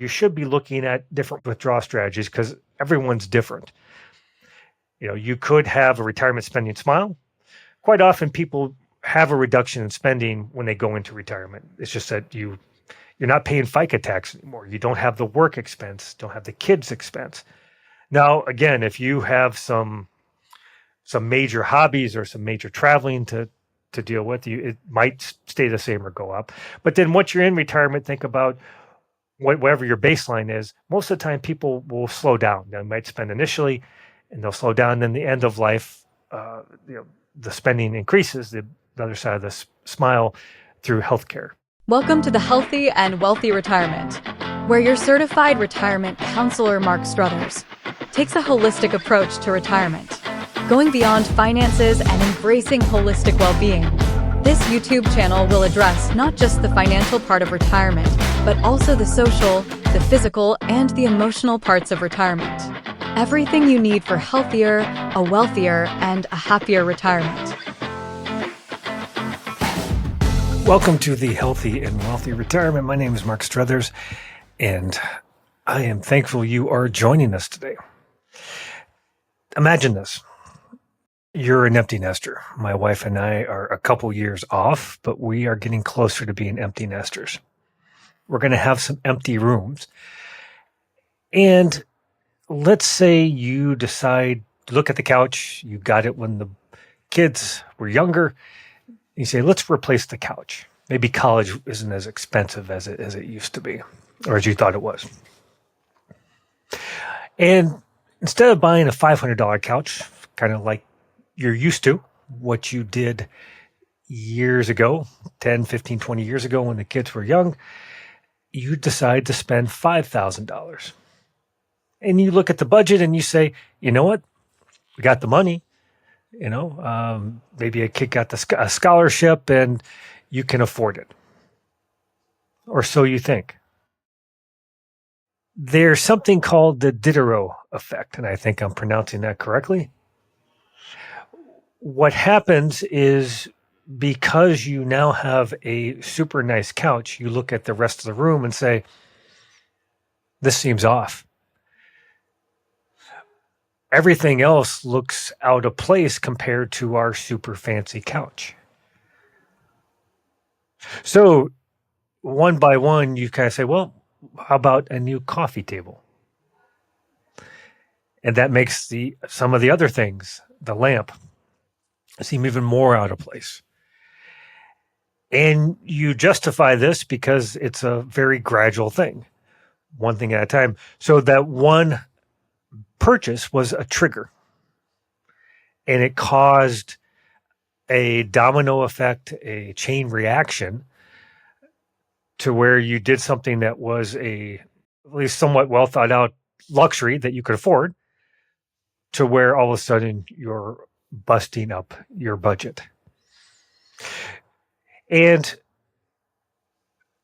you should be looking at different withdrawal strategies because everyone's different. You could have a retirement spending smile. Quite often people have a reduction in spending when they go into retirement. It's just that you're not paying FICA tax anymore. You don't have the work expense, don't have the kids expense. Now, again, if you have some major hobbies or some major traveling to deal with, it might stay the same or go up. But then once you're in retirement, think about whatever your baseline is. Most of the time, people will slow down. They might spend initially, and they'll slow down. Then the end of life, the spending increases. The other side of the smile through healthcare. Welcome to the Healthy and Wealthy Retirement, where your certified retirement counselor, Mark Struthers, takes a holistic approach to retirement, going beyond finances and embracing holistic well-being. This YouTube channel will address not just the financial part of retirement, but also the social, the physical, and the emotional parts of retirement. Everything you need for healthier, a wealthier, and a happier retirement. Welcome to the Healthy and Wealthy Retirement. My name is Mark Struthers, and I am thankful you are joining us today. Imagine this. You're an empty nester. My wife and I are a couple years off, but we are getting closer to being empty nesters. We're going to have some empty rooms. And let's say you decide to look at the couch. You got it when the kids were younger. You say, let's replace the couch. Maybe college isn't as expensive as it used to be, or as you thought it was. And instead of buying a $500 couch, kind of like you're used to, what you did years ago, 10, 15, 20 years ago when the kids were young, you decide to spend $5,000. And you look at the budget and you say, you know what? We got the money. Maybe a kid got a scholarship and you can afford it. Or so you think. There's something called the Diderot effect, and I think I'm pronouncing that correctly. What happens is because you now have a super nice couch, you look at the rest of the room and say, this seems off. Everything else looks out of place compared to our super fancy couch. So one by one, you kind of say, well, how about a new coffee table? And that makes some of the other things, the lamp, seem even more out of place. And you justify this because it's a very gradual thing, one thing at a time. So that one purchase was a trigger, and it caused a domino effect, a chain reaction to where you did something that was at least somewhat well thought out luxury that you could afford, to where all of a sudden you're busting up your budget. And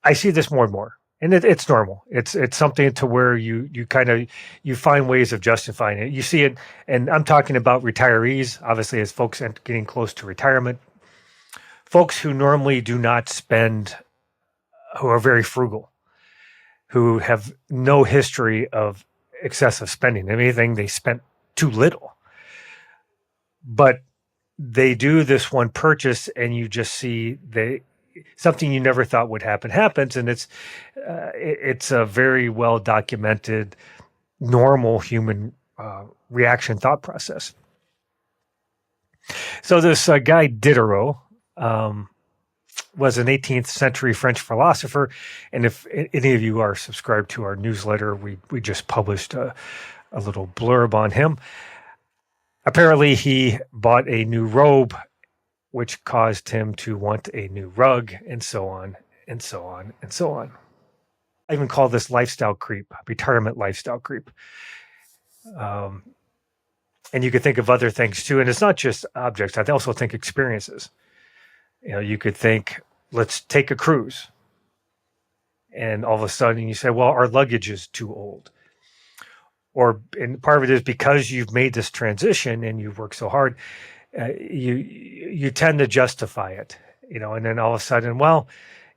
I see this more and more. And it's normal. It's something to where you find ways of justifying it. You see it, and I'm talking about retirees, obviously, as folks getting close to retirement. Folks who normally do not spend, who are very frugal, who have no history of excessive spending. If anything, they spent too little. But they do this one purchase, and you just see something you never thought would happens, and it's a very well documented, normal human reaction thought process. So this guy Diderot was an 18th century French philosopher, and if any of you are subscribed to our newsletter, we just published a little blurb on him. Apparently, he bought a new robe, which caused him to want a new rug, and so on, and so on, and so on. I even call this lifestyle creep, retirement lifestyle creep. And you could think of other things too. And it's not just objects. I also think experiences. You could think, let's take a cruise. And all of a sudden you say, well, our luggage is too old. And part of it is because you've made this transition and you've worked so hard, you tend to justify it, and then all of a sudden, well,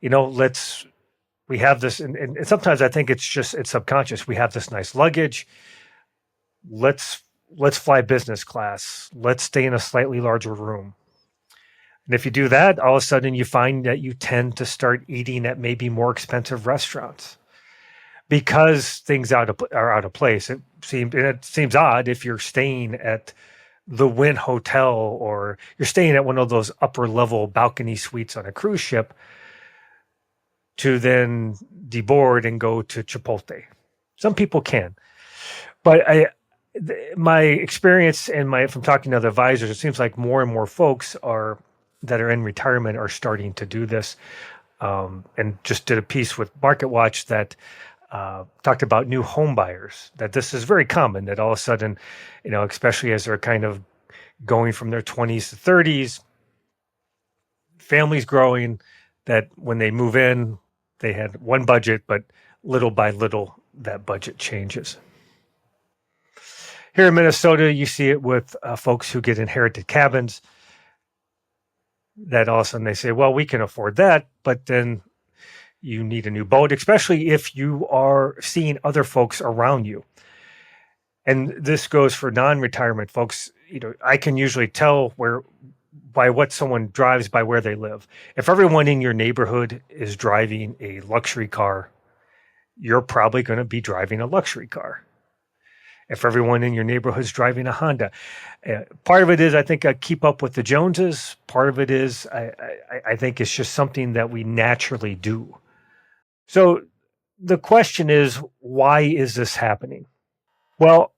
let's we have this, and sometimes I think it's subconscious. We have this nice luggage. Let's fly business class. Let's stay in a slightly larger room. And if you do that, all of a sudden you find that you tend to start eating at maybe more expensive restaurants because things are out of place. It seems odd if you're staying at the Wynn Hotel or you're staying at one of those upper level balcony suites on a cruise ship to then deboard and go to Chipotle. Some people can, but my experience and from talking to other advisors, it seems like more and more folks that are in retirement are starting to do this. And just did a piece with Market Watch that talked about new home buyers, that this is very common, that all of a sudden, especially as they're kind of going from their 20s to 30s, families growing, that when they move in, they had one budget, but little by little, that budget changes. Here in Minnesota, you see it with folks who get inherited cabins, that all of a sudden they say, well, we can afford that, but then you need a new boat, especially if you are seeing other folks around you. And this goes for non-retirement folks. I can usually tell by what someone drives by where they live. If everyone in your neighborhood is driving a luxury car, you're probably going to be driving a luxury car. If everyone in your neighborhood is driving a Honda, part of it is, I think, keep up with the Joneses. Part of it is, I think it's just something that we naturally do. So the question is, why is this happening? Well,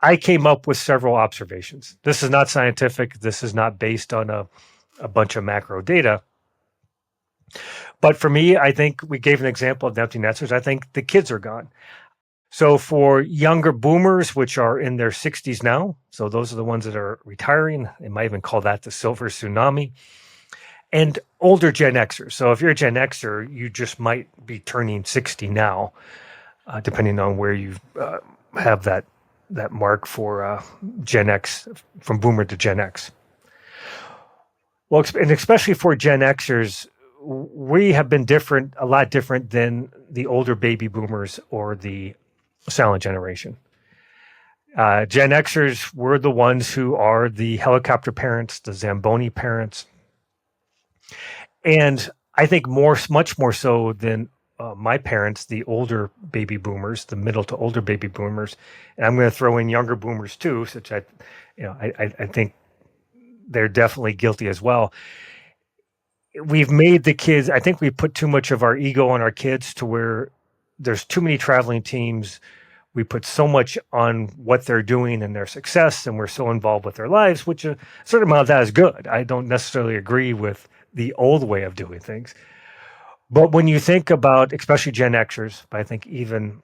I came up with several observations. This is not scientific. This is not based on a bunch of macro data. But for me, I think we gave an example of the empty nesters. I think the kids are gone. So for younger boomers, which are in their 60s now, so those are the ones that are retiring, they might even call that the silver tsunami, and older Gen Xers. So if you're a Gen Xer, you just might be turning 60 now, depending on where you have that mark for Gen X, from boomer to Gen X. Well, and especially for Gen Xers, we have been a lot different than the older baby boomers or the silent generation. Gen Xers were the ones who are the helicopter parents, the Zamboni parents. And I think much more so than my parents, the older baby boomers, the middle to older baby boomers. And I'm going to throw in younger boomers too, such I think they're definitely guilty as well. We've made the kids, I think we put too much of our ego on our kids to where there's too many traveling teams. We put so much on what they're doing and their success, and we're so involved with their lives, which a certain amount of that is good. I don't necessarily agree with the old way of doing things. But when you think about, especially Gen Xers, but I think even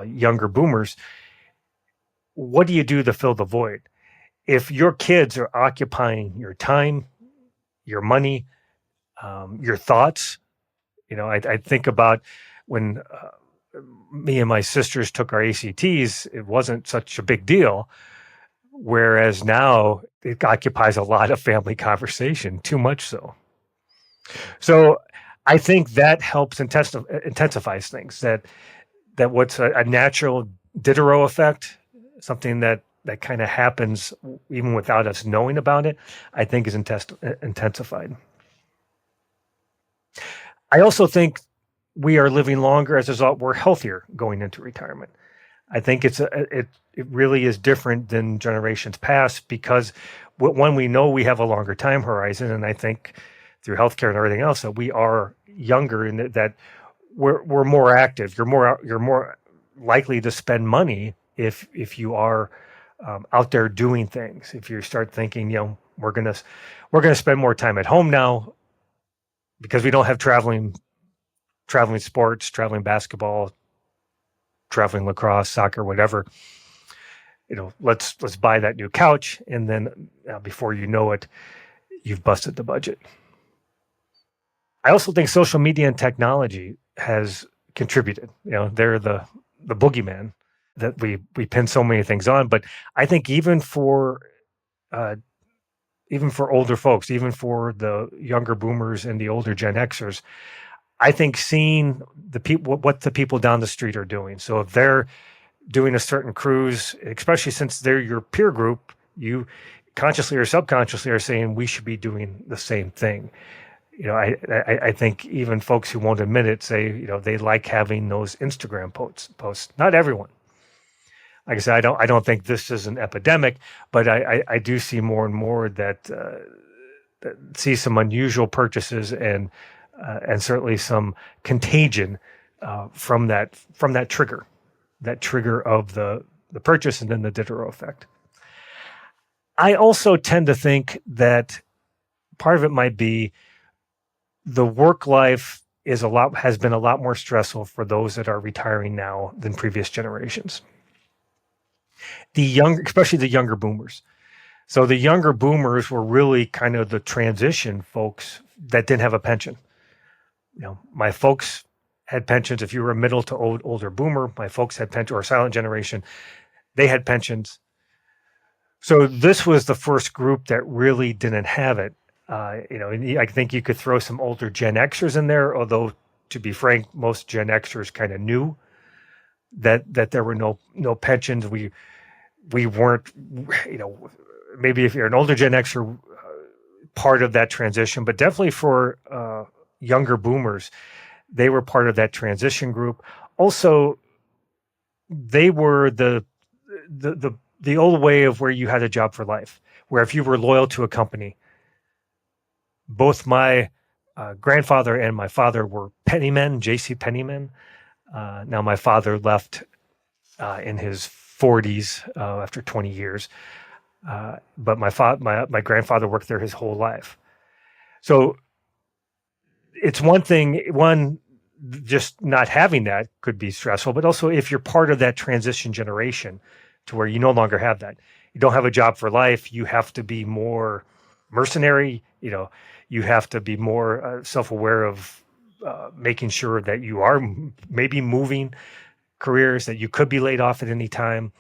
younger boomers, what do you do to fill the void? If your kids are occupying your time, your money, your thoughts, I think about when me and my sisters took our ACTs, it wasn't such a big deal. Whereas now it occupies a lot of family conversation, too much so. So I think that helps intensifies things, that what's a natural Diderot effect, something that kind of happens even without us knowing about it, I think is intensified. I also think we are living longer. As a result, we're healthier going into retirement. I think it really is different than generations past, because one, we know we have a longer time horizon, and I think through healthcare and everything else that we are younger, and that we're more active. You're more likely to spend money if you are out there doing things. If you start thinking, we're gonna spend more time at home now because we don't have traveling sports, traveling basketball, traveling lacrosse, soccer, whatever. Let's buy that new couch, and then before you know it, you've busted the budget. I also think social media and technology has contributed. They're the boogeyman that we pin so many things on. But I think even for older folks, even for the younger boomers and the older Gen Xers, I think seeing the people, what the people down the street are doing. So if they're doing a certain cruise, especially since they're your peer group, you consciously or subconsciously are saying we should be doing the same thing. I think even folks who won't admit it say, they like having those Instagram posts. Not everyone. Like I said, I don't think this is an epidemic, but I do see more and more that see some unusual purchases and certainly some contagion from that trigger of the purchase and then the Diderot effect. I also tend to think that part of it might be the work life has been a lot more stressful for those that are retiring now than previous generations. Especially the younger boomers. So the younger boomers were really kind of the transition folks that didn't have a pension. My folks had pensions. If you were a middle to older boomer, my folks had pension, or silent generation, they had pensions. So this was the first group that really didn't have it. I think you could throw some older Gen Xers in there, although to be frank, most Gen Xers kind of knew that there were no pensions. We weren't, maybe if you're an older Gen Xer, part of that transition, but definitely for younger boomers, they were part of that transition group. Also, they were the old way of where you had a job for life, where if you were loyal to a company. Both my grandfather and my father were pennymen, J.C. Pennymen. Now my father left in his 40s after 20 years, but my grandfather worked there his whole life. So it's one just not having that could be stressful, but also if you're part of that transition generation to where you no longer have that, you don't have a job for life, you have to be more mercenary, you have to be more self-aware of making sure that you are maybe moving careers, that you could be laid off at any time.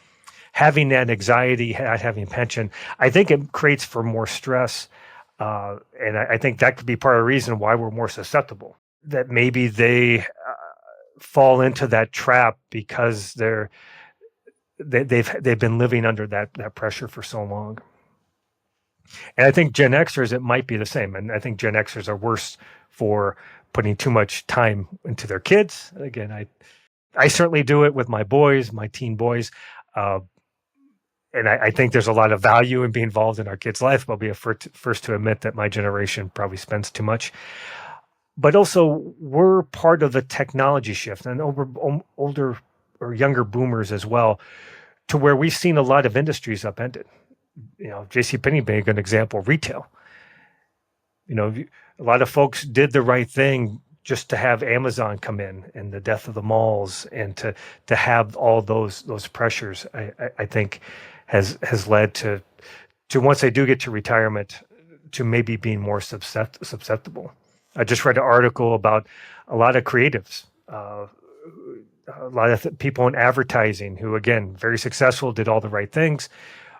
Having that anxiety, not having pension, I think it creates for more stress. And I think that could be part of the reason why we're more susceptible, that maybe they fall into that trap because they've been living under that pressure for so long. And I think Gen Xers, it might be the same. And I think Gen Xers are worse for putting too much time into their kids. Again, I certainly do it with my boys, my teen boys. And I think there's a lot of value in being involved in our kids' life. I'll be a first to admit that my generation probably spends too much. But also, we're part of the technology shift, and older or younger boomers as well, to where we've seen a lot of industries upended. JCPenney being a good example, retail. A lot of folks did the right thing just to have Amazon come in and the death of the malls, and to have all those pressures, I think has led to once they do get to retirement, to maybe being more susceptible. I just read an article about a lot of creatives, a lot of people in advertising who, again, very successful, did all the right things,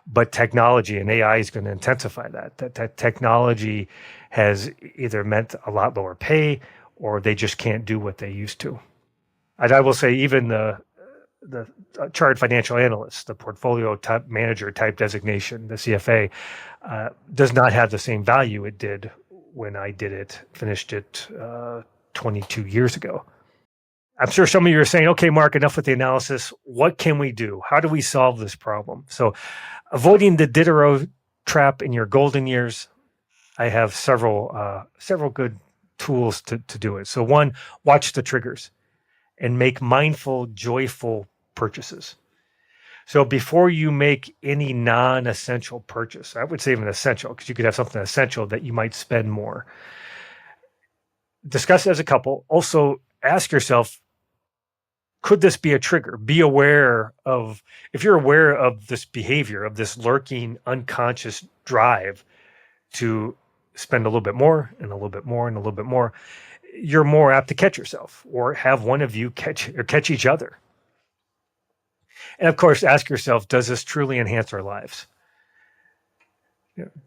but technology and AI is going to intensify that. That technology has either meant a lot lower pay, or they just can't do what they used to. And I will say, even the chartered financial analyst, the portfolio type manager type designation, the CFA, does not have the same value it did when I finished it 22 years ago. I'm sure some of you are saying, okay, Mark, enough with the analysis. What can we do? How do we solve this problem? So, avoiding the Diderot trap in your golden years, I have several good tools to do it. So one, watch the triggers and make mindful, joyful purchases. So before you make any non-essential purchase, I would say even essential, because you could have something essential that you might spend more. Discuss it as a couple. Also ask yourself, could this be a trigger? Be aware of, if you're aware of this behavior, of this lurking unconscious drive to spend a little bit more and a little bit more and a little bit more, you're more apt to catch yourself, or have one of you catch each other. And of course, ask yourself, does this truly enhance our lives?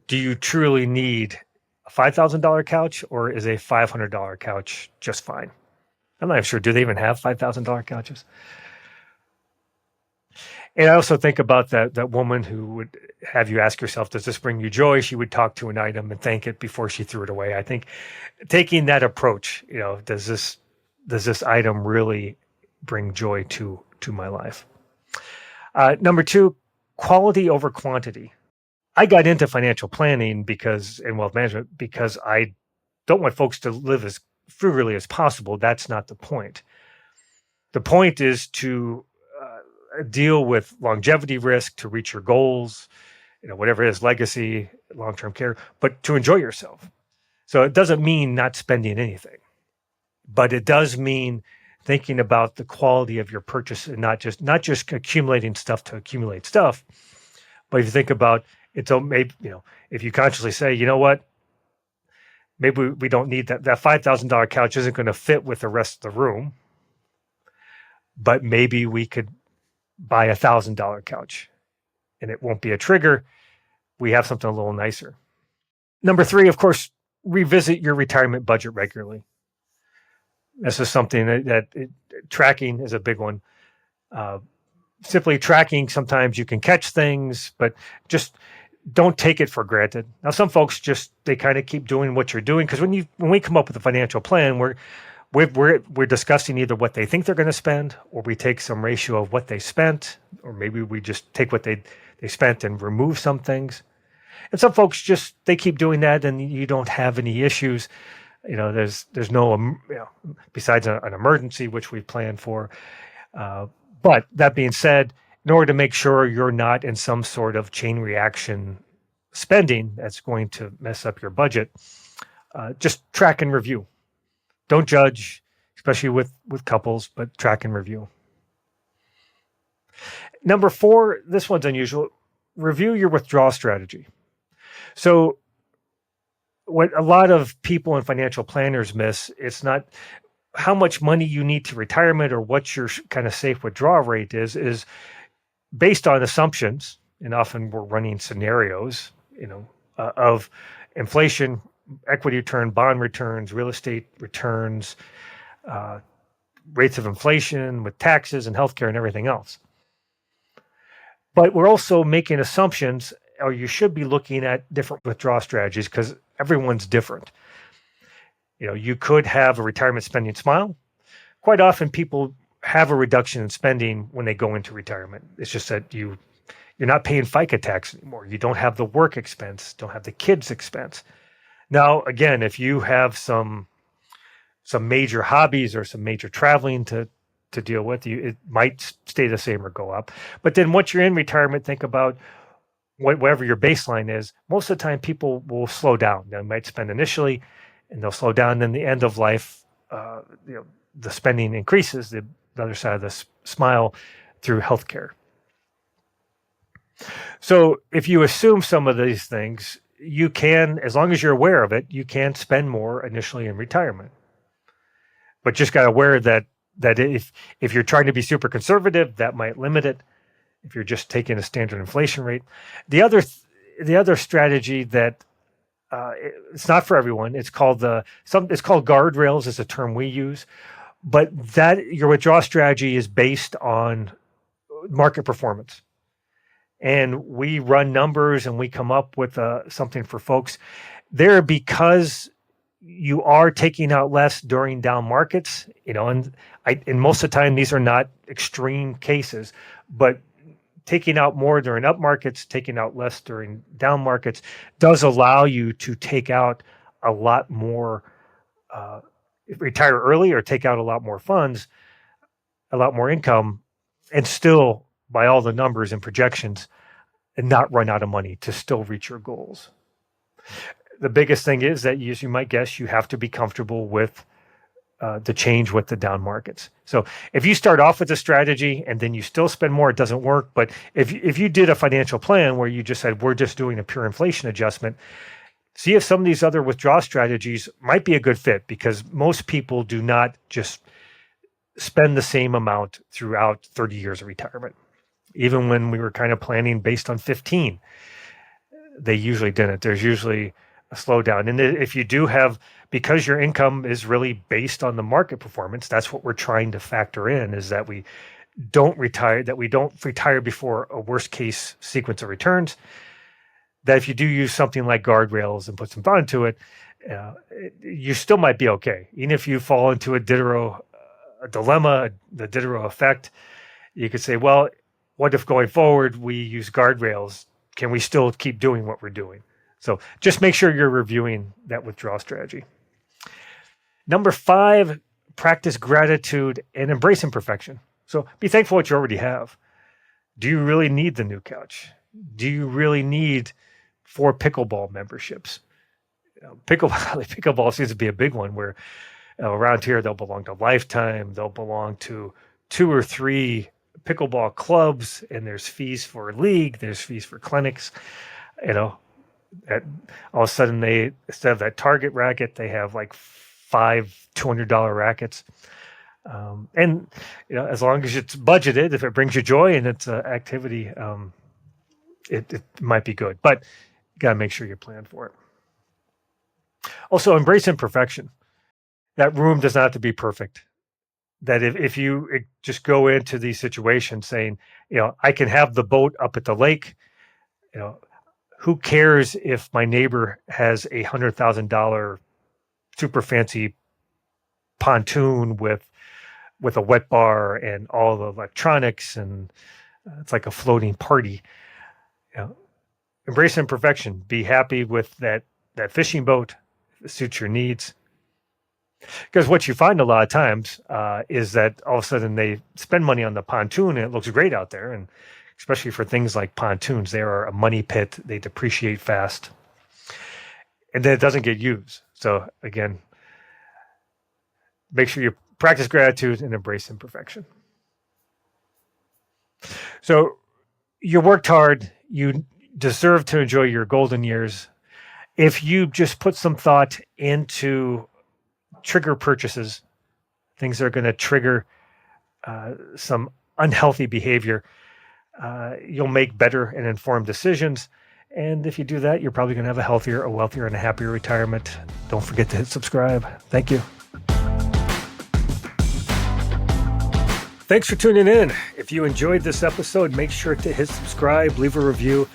Do you truly need a $5,000 couch, or is a $500 couch just fine? I'm not sure. Do they even have $5,000 couches? And I also think about that woman who would have you ask yourself, does this bring you joy? She would talk to an item and thank it before she threw it away. I think taking that approach, does this item really bring joy to my life? Number two, quality over quantity. I got into financial planning and wealth management because I don't want folks to live as frugally as possible. That's not the point. The point is to deal with longevity risk, to reach your goals, whatever it is, legacy, long-term care, but to enjoy yourself. So it doesn't mean not spending anything, but it does mean thinking about the quality of your purchase and not just accumulating stuff to accumulate stuff. But if you think about it, so maybe, if you consciously say, you know what, maybe we don't need that $5,000 couch isn't going to fit with the rest of the room, but maybe we could buy $1,000 couch and it won't be a trigger. We have something a little nicer. Number three, of course, revisit your retirement budget regularly. This is something that tracking is a big one. Simply tracking, sometimes you can catch things, but just don't take it for granted. Now, some folks they kind of keep doing what you're doing, because when we come up with a financial plan, we're discussing either what they think they're going to spend, or we take some ratio of what they spent, or maybe we just take what they spent and remove some things. And some folks they keep doing that, and you don't have any issues. There's no, besides an emergency, which we plan for. But that being said, in order to make sure you're not in some sort of chain reaction spending that's going to mess up your budget, just track and review. Don't judge, especially with couples, but track and review. Number four, this one's unusual. Review your withdrawal strategy. So what a lot of people and financial planners miss, it's not how much money you need to retirement or what your kind of safe withdrawal rate is based on assumptions. And often we're running scenarios, of inflation, equity return, bond returns, real estate returns, rates of inflation with taxes and healthcare and everything else. But we're also making assumptions, or you should be looking at different withdrawal strategies because everyone's different. You could have a retirement spending smile. Quite often people have a reduction in spending when they go into retirement. It's just that you're not paying FICA tax anymore. You don't have the work expense, don't have the kids expense. Now, again, if you have some major hobbies or some major traveling to deal with, it might stay the same or go up. But then once you're in retirement, think about whatever your baseline is. Most of the time, people will slow down. They might spend initially, and they'll slow down. Then the end of life, the spending increases. The other side of the smile through healthcare. So if you assume some of these things, you can, as long as you're aware of it, you can spend more initially in retirement. But just got aware that if you're trying to be super conservative, that might limit it. If you're just taking a standard inflation rate, the other strategy that it's not for everyone. It's called guardrails is a term we use, but that your withdrawal strategy is based on market performance. And we run numbers and we come up with something for folks there because you are taking out less during down markets, and most of the time these are not extreme cases, but taking out more during up markets, taking out less during down markets does allow you to take out a lot more, retire early or take out a lot more funds, a lot more income, and still, by all the numbers and projections, and not run out of money to still reach your goals. The biggest thing is that, as you might guess, you have to be comfortable with the change with the down markets. So if you start off with a strategy and then you still spend more, it doesn't work. But if you did a financial plan where you just said, we're just doing a pure inflation adjustment, see if some of these other withdrawal strategies might be a good fit, because most people do not just spend the same amount throughout 30 years of retirement. Even when we were kind of planning based on 15, they usually didn't. There's usually slowdown. And if you do have, because your income is really based on the market performance, that's what we're trying to factor in, is that we don't retire before a worst case sequence of returns. That if you do use something like guardrails and put some thought into it, you still might be okay. Even if you fall into a Diderot dilemma, the Diderot effect, you could say, well, what if going forward we use guardrails? Can we still keep doing what we're doing? So just make sure you're reviewing that withdrawal strategy. Number 5, practice gratitude and embrace imperfection. So be thankful what you already have. Do you really need the new couch? Do you really need 4 pickleball memberships? Pickleball seems to be a big one where around here they'll belong to Lifetime, they'll belong to 2 or 3 pickleball clubs, and there's fees for a league, there's fees for clinics. All of a sudden they, instead of that Target racket, they have like 5 $200 rackets. And as long as it's budgeted, if it brings you joy and it's an activity, it might be good. But you got to make sure you plan for it. Also, embrace imperfection. That room does not have to be perfect. That if you just go into these situations saying, I can have the boat up at the lake, who cares if my neighbor has a $100,000 super fancy pontoon with a wet bar and all the electronics, and it's like a floating party. Embrace imperfection. Be happy with that fishing boat. If it suits your needs. Because what you find a lot of times is that all of a sudden they spend money on the pontoon and it looks great out there. And especially for things like pontoons, they are a money pit. They depreciate fast. And then it doesn't get used. So again, make sure you practice gratitude and embrace imperfection. So you worked hard. You deserve to enjoy your golden years. If you just put some thought into trigger purchases, things that are going to trigger some unhealthy behavior, you'll make better and informed decisions. And if you do that, you're probably going to have a healthier, a wealthier, and a happier retirement. Don't forget to hit subscribe. Thank you. Thanks for tuning in. If you enjoyed this episode, make sure to hit subscribe, leave a review,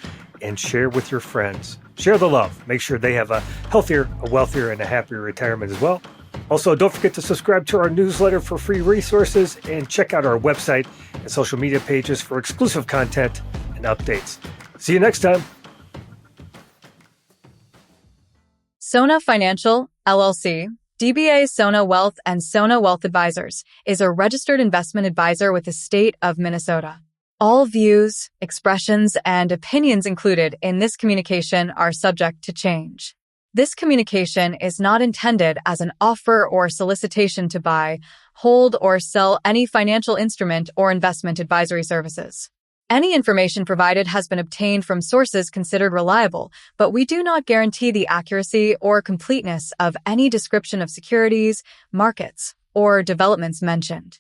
and share with your friends. Share the love. Make sure they have a healthier, a wealthier, and a happier retirement as well. Also, don't forget to subscribe to our newsletter for free resources and check out our website and social media pages for exclusive content and updates. See you next time. Sona Financial, LLC, DBA Sona Wealth and Sona Wealth Advisors is a registered investment advisor with the state of Minnesota. All views, expressions, and opinions included in this communication are subject to change. This communication is not intended as an offer or solicitation to buy, hold, or sell any financial instrument or investment advisory services. Any information provided has been obtained from sources considered reliable, but we do not guarantee the accuracy or completeness of any description of securities, markets, or developments mentioned.